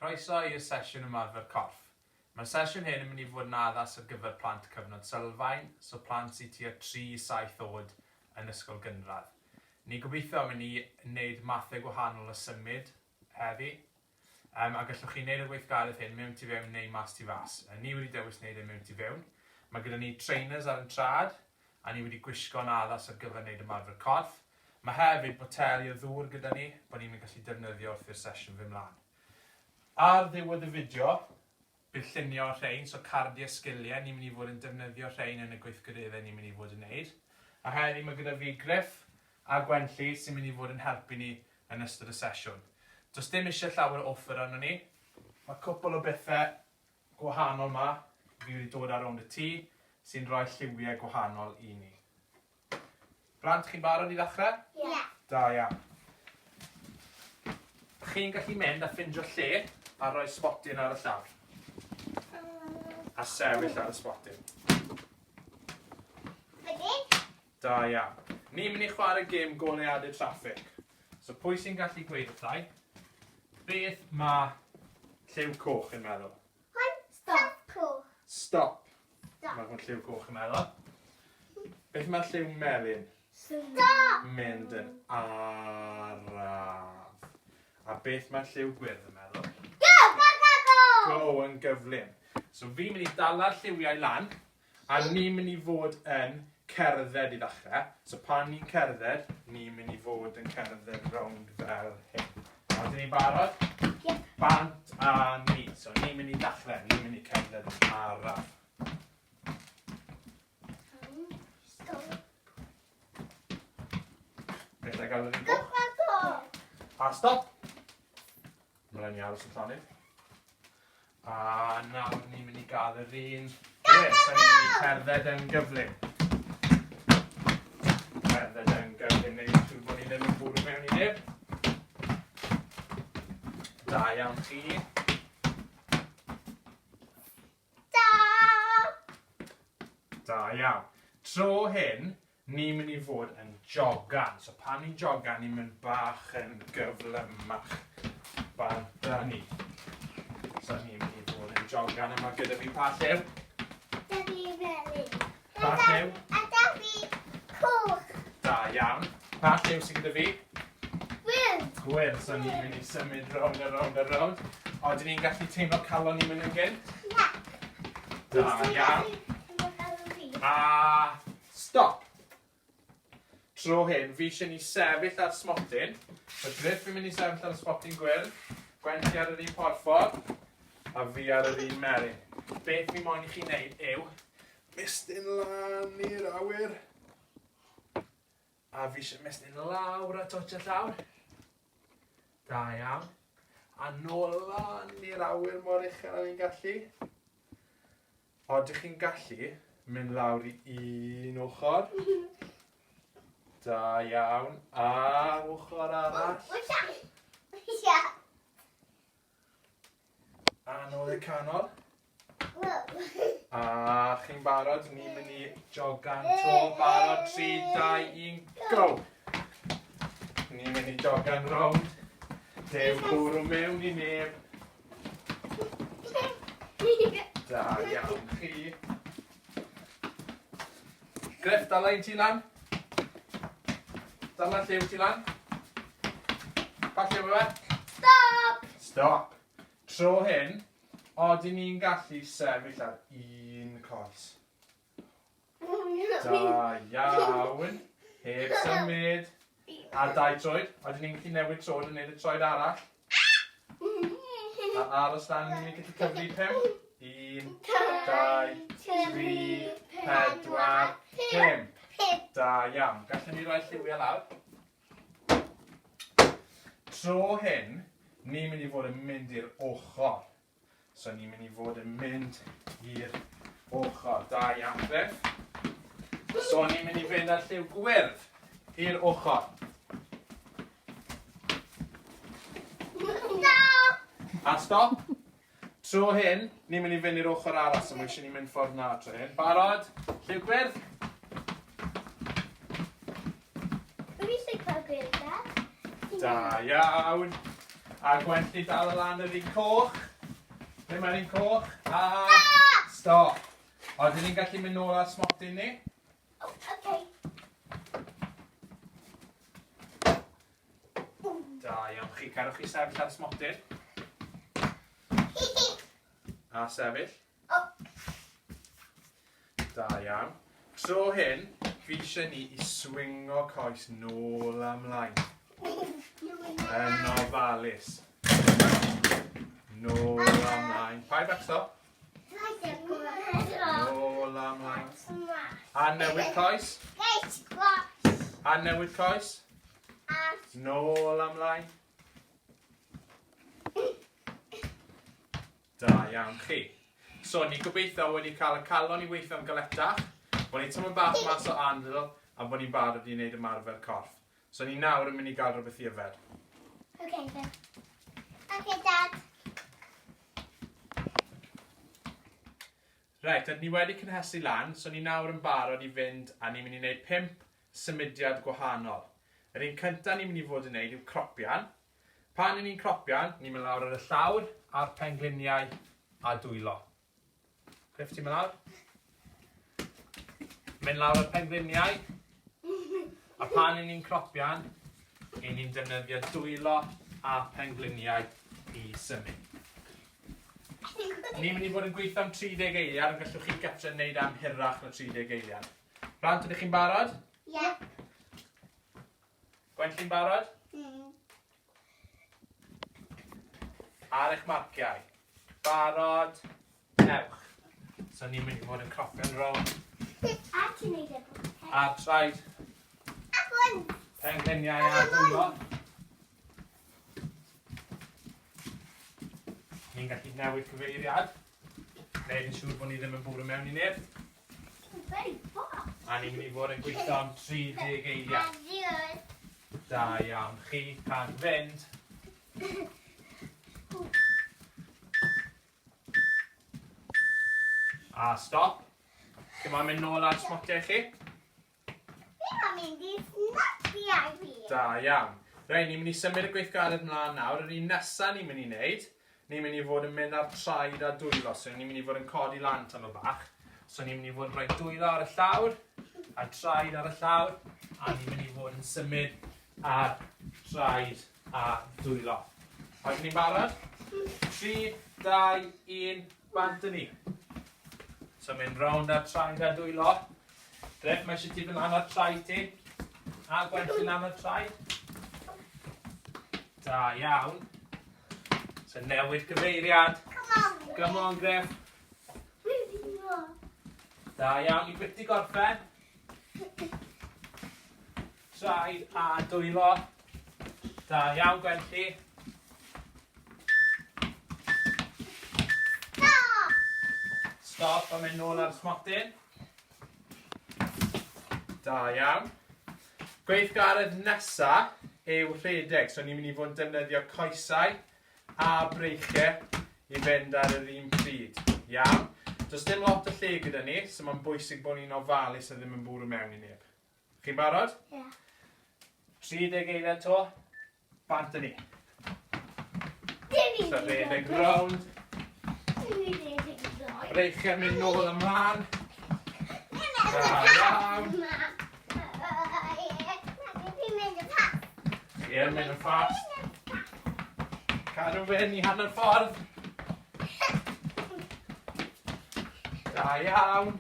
Croeso i'r Sesiwn Ymarfer Corff. Mae'r sesiwn hyn yn mynd i fod yn addas ar gyfer plant cyfnod Sylfaen, so plant sy'n tua 3-7 oed yn ysgol gynradd. Ni gobeithio mynd i wneud mathau gwahanol o symud heddi, a gallwch chi wneud y gweithgaredd hyn mewn tu fewn neu mas tu fas. Ni wedi dewis wneud e mewn tu fewn. Mae gyda ni trainers ar y trad, a ni wedi gwisgo'n addas ar gyfer wneud ymarfer corff. Mae hefyd boteli o ddŵr gyda ni, bod ni'n gallu defnyddio wrth i'r sesiwn fy mlaen. Ar ddiwedd y fideo, bydd llunio rhain, so cardiau sgiliau, ni'n mynd i fod yn defnyddio rhain yn y gweithgareddau ni'n mynd i fod yn gwneud. A heddi mae gyda fi Griff a Gwenlli sy'n mynd i fod yn helpu ni yn ystod y sesiwn. Does dim eisiau llawer o offer arno ni. Mae cwpl o bethau gwahanol yma fi wedi dod ar rownd y tŷ sy'n rhoi lliwiau gwahanol i ni. Blant, chi'n barod i ddechrau? Ie. Da iawn. Chi'n gallu mynd a ffindio lle a rhoi sbotyn ar y llawr. A sefyll ar y sbotyn. Wedyn? Da iawn. Ni'n mynd i chwarae gêm goleuadau traffig. So pwy sy'n gallu gweud wrthai? Beth mae lliw coch yn meddwl? Stop. Cool. Stop. Stop. Mae hwn lliw coch yn meddwl. Beth mae lliw melyn? Stop. Mynd yn araf. A beth mae lliw gwyrdd yn meddwl? Go. Go yn gyflym. So fi'n mynd i dala'r lliwiau lan, a ni'n mynd i fod yn cerdded i ddechrau. So pan ni'n cerdded, ni'n mynd i fod yn cerdded rownd fel hyn. Ydyn ni'n barod? Ie. Bant a ni. So ni'n mynd i ddechrau, ni'n mynd i cerdded yn araf. Beth a gael yr un goch? Go. A stop. Mae'n i aros yn llonydd. A nawr ni'n mynd i gael yr un. So ni'n mynd i cerdded yn gyflym. Cerdded yn gyflym, neu siŵr bod ni ddim yn bwrw mewn i neb. Da iawn chi. Da iawn. Tro hyn, ni'n mynd i fod yn jogan. So pan ni'n jogan, ni'n mynd bach yn gyflymach. Bant a ni. So ni'n mynd i fod yn jogan yma gyda fi pa lliw? Da fi melyn. Pa lliw? A da fi coch. Da iawn. Pa lliw sy'n gyda fi? Gwyrdd. Gwyrdd. So ni'n mynd i symud rownd a rownd a rownd. O, dyn ni'n gallu teimlo calon ni'n mynd yn gynt? Ie. Da iawn. A stop. Tro hyn, fi eisiau ni sefyll ar sbotyn. So Griff fi'n mynd i sefyll ar y sbotyn gwyrdd, Gwenlli ar yr un porffor, a fi ar yr un melyn. Beth fi moyn i chi wneud yw mistyn lan i'r awyr. A fi eisiau mistyn lawr a twtio llawr. Da iawn. A nôl lan i'r awyr mor uchel a ni'n gallu. O, ydych chi'n gallu mynd lawr i un ochr. Da iawn. A ochr arall. Ie. A nôl i'r canol. A chi'n barod? Ni'n mynd i jogan to. Barod 3, 2, 1, go! Ni'n mynd i jogan rownd. Dew bwrw mewn i neb. Da iawn chi. Griff, dala un ti lan. Dala lliw ti lan. Pa lliw yw e? Stop. Stop. Tro hyn, oedden ni'n gallu sefyll ar un coes. Da iawn. Heb symud. A 2 troed. Oedden ni'n gallu newid troed yn neud y troed arall. A aros lan ni'n mynd i gallu cyfri 5. 1, 2, 3, 4, 5. Da iawn. Gallwn ni roi lliwiau lawr. Tro hyn, ni'n mynd i fod yn mynd i'r ochr. So ni'n mynd i fod yn mynd i'r ochr. Da iawn, Griff. So ni'n mynd i fynd ar lliw gwyrdd i'r ochr. A stop. Tro hyn, ni'n mynd i fynd i'r ochr arall, so mae eisiau ni'n mynd ffordd na tro hyn. Barod? Lliw gwyrdd? Da iawn. A gwent i dal o lan yr un coch. Ble mae'r un coch. A stop. O, dyn ni'n gallu mynd nôl ar smotyn ni. Okay. Da iawn chi. Carwch chi sefyll ar smotyn. A sefyll. Da iawn. Tro hyn, fi eisiau ni i swingo coes nôl ymlaen. Yn ofalus. Nôl ymlaen. Pa'i back stop. Nôl ymlaen. A newid coes. A newid coes. Nôl ymlaen. Da iawn chi. So, ni gobeithio wedi cael y calon i weithio yn galetach, bod ni'n tymor bach mas o andl, a bod ni'n barod i wneud ymarfer corff. So, ni nawr yn mynd i gael rhywbeth i yfed. Okay, then. Okay, Dad. Reit, ni wedi cynhesu lan, so ni nawr yn barod i fynd a ni'n mynd i wneud 5 symudiad gwahanol. Yr un cyntaf ni'n mynd i fod yn wneud yw cropian. Pan ni'n cropian, ni'n mynd lawr ar y llawr, a'r pengliniau a dwylo. Griff, ti'n mynd lawr? Mynd lawr ar pengliniau. A pan ni'n cropian, ni'n defnyddio dwylo a pengliniau i symud. Ni'n mynd i fod yn gweithio am 30 eiliad, ond gallwch chi gytre wneud am hirach na 30 eiliad. Blant, ydych chi'n barod? Ie. Gwen, chi'n barod? Ar eich marciau. Barod, ewch. So ni'n mynd i fod yn cropio'n rown. A ti'n neud efo. A traed pengliniau a dwylo. Ni'n gallu newid cyfeiriad. Neud yn siŵr bod ni ddim yn bwrw mewn i neb. Very far. A ni'n mynd i fod yn gweithio am 30 eiliad. Adios. Da iawn, chi can fynd. A stop. Dyma mynd nôl ar smotiau chi. Fi'n mynd i snapio fi. Da iawn. Rhaid, ni'n mynd i symud y gweithgaredd mlaen nawr. Yr un nesaf ni'n mynd i wneud, ni'n mynd i fod yn mynd ar traed a dwylo. So ni'n mynd i fod yn codi lan tam y bach. So ni'n mynd i fod yn rhoi dwylo ar y llawr, a traed ar y llawr, a ni'n mynd i fod yn symud ar traed a dwylo. Oes ni'n barod? 3, 2, 1, bant yn ni. So mynd rownd ar traed a dwylo. Griff, mae eisiau ti fynd lan ar traed ti. A gwen ti lan ar traed. Da iawn. So newid gyfeiriad. Come on, Griff. Da iawn, i gwyti gorffen. Traed a dwylo. Da iawn, gwen ti. Stop a mynd nôl ar smotyn. Da iawn. Gweithgaredd nesa yw rhedeg, so ni'n mynd i fod yn defnyddio coesau a breichiau i fynd ar yr un pryd. Iawn. Does dim lot o lle gyda ni, so mae'n bwysig bod ni'n ofalus a ddim yn bwrw mewn i neb. Chi'n barod? Ie. 30 eiliad to, bant yn ni. Dim i So rhedeg rownd, breichiau mynd nôl ymlaen. Da iawn. Ie, mynd yn ffast. Cadw fynd i hanner ffordd. Da iawn.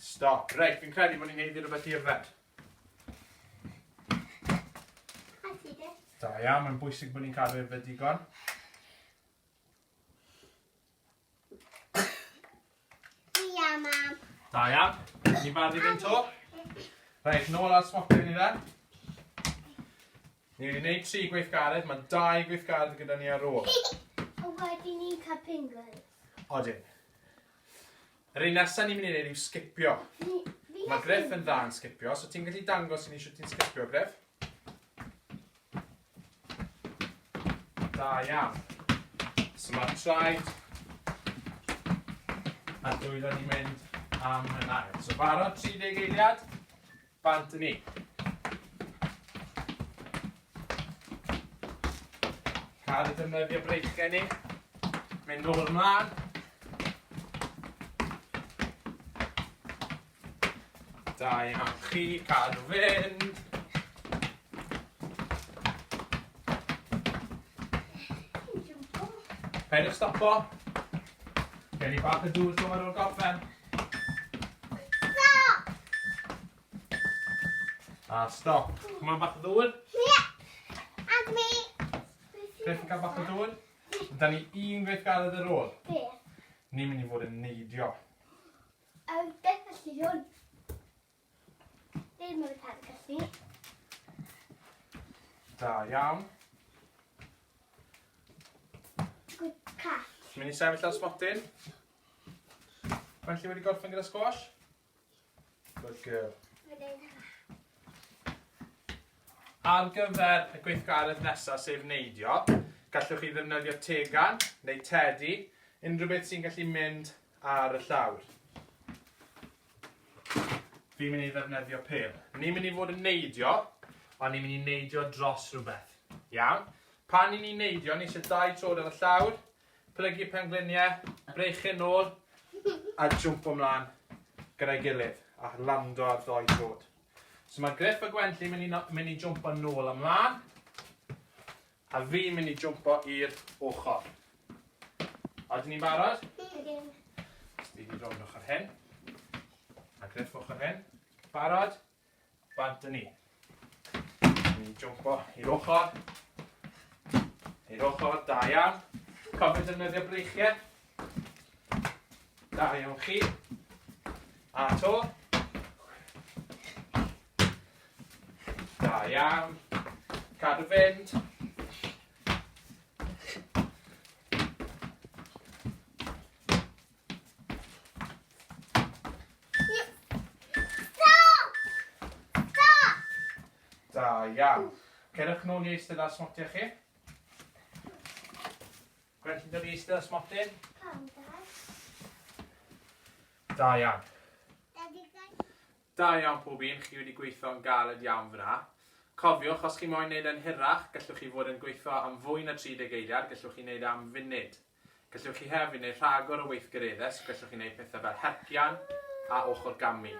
Stop. Reit, fi'n credu bod ni'n neud i rhywbeth i yfed. Da iawn, mae'n bwysig bod ni'n cadw yfed digon. Ia, mam. Da iawn. Ni'n barod i fynd to. Reit, nôl ar smotyn ni dda. Ni wedi gwneud 3 gweithgaredd, mae 2 gweithgaredd gyda ni ar ôl. O wedyn ni'n cael pingles. Odyn. Yr un nesaf ni'n mynd i wneud yw sgipio. Mae Griff yn dda yn sgipio, so ti'n gallu dangos i ni sut ti'n sgipio, Griff. Da iawn. So mae'r traed a dwylo ni'n mynd am hynna. So barod 30 eiliad, bant ni. Cael ei defnyddio breichiau ni. Mynd nôl ymlaen. Da iawn chi, cadw fynd. Peidiwch stopo. Gen i bach o dŵr drwy ar ôl gorffen. Stop! A stop. Mae'n bach o ddŵr. Yeah. And me. Griff yn cael bach o dŵr. Da ni un gweithgaredd ar ôl. Beth? Ni'n mynd i fod yn neidio. Beth felly hwn? Ddim yn cael gallu. Da iawn. Good cat. Mynd i sefyll ar sbotyn. Felly wedi gorffen gyda squash. Good girl. Ar gyfer y gweithgaredd nesaf sef neidio, gallwch chi ddefnyddio tegan neu tedi, unrhyw beth sy'n gallu mynd ar y llawr. Fi'n mynd i ddefnyddio pêl. Ni'n mynd i fod yn neidio, ond ni'n mynd i neidio dros rhywbeth. Iawn? Pan ni'n i neidio, ni eisiau 2 trod ar y llawr, plygu pengliniau, breichyn nôl, a jwmp ymlaen gyda'i gilydd, a lando ar 2 trod. So mae Griff a Gwentli mynd i jwmpo nôl ymlaen, a fi'n mynd i jwmpo i'r ochr. Oedden ni'n barod? Ydyn. Sti di rownd ochr hyn. A Griff ochr hyn. Barod? Bant ni. Mynd i jwmpo i'r ochr. I'r ochr, da iawn. Cofio defnyddio breichiau. Da iawn chi. A to. Da iawn. Cadw fynd. Da iawn. Cerwch nôl i eistedd ar smotiau chi. Gwentyn dod i eistedd ar smotyn. Da iawn. Da iawn pob un, chi wedi gweithio yn galed iawn fyna. Cofiwch, os chi moyn wneud yn hirach, gallwch chi fod yn gweithio am fwy na 30 eiliad, gallwch chi wneud am funud. Gallwch chi hefyd wneud rhagor o weithgareddau, gallwch chi wneud pethau fel hercian a ochr gamu.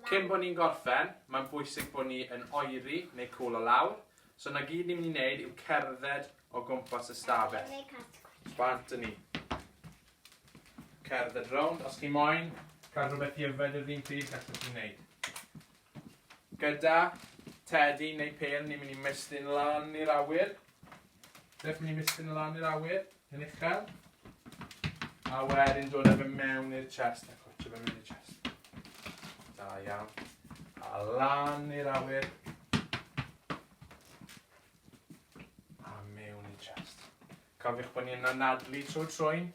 Cyn bod ni'n gorffen, mae'n bwysig bod ni yn oeri neu cwlo lawr. So na gyd ni'n mynd i wneud yw cerdded o gwmpas y stafell. Bant ni. Cerdded rownd. Os chi moyn, cael rhywbeth i yfed yr un pryd gallwch chi wneud. Gyda tedi neu pêl, ni'n mynd i mistyn lan i'r awyr. Rydych mynd i mistyn lan i'r awyr, yn uchel. A wedyn dod efo mewn i'r chest. A cwtio fe mewn i'r chest. Da iawn. A lan i'r awyr. A mewn i'r chest. Cofiwch bod ni'n anadlu trwy'r troen.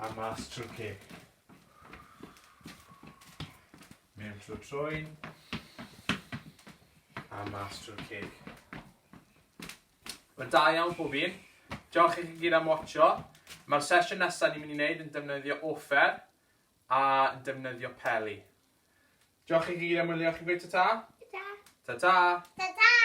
A mas trwy'r ceg. Mewn trwy'r troen. A mas trwy'r ceg. Wel da iawn pob un. Diolch i chi gyd am watcho. Mae'r sesiwn nesaf ni'n mynd i wneud yn defnyddio offer a yn defnyddio peli. Diolch i chi gyd am wylio. Chi'n gweud ta-ta? Ta-ta. Ta-ta!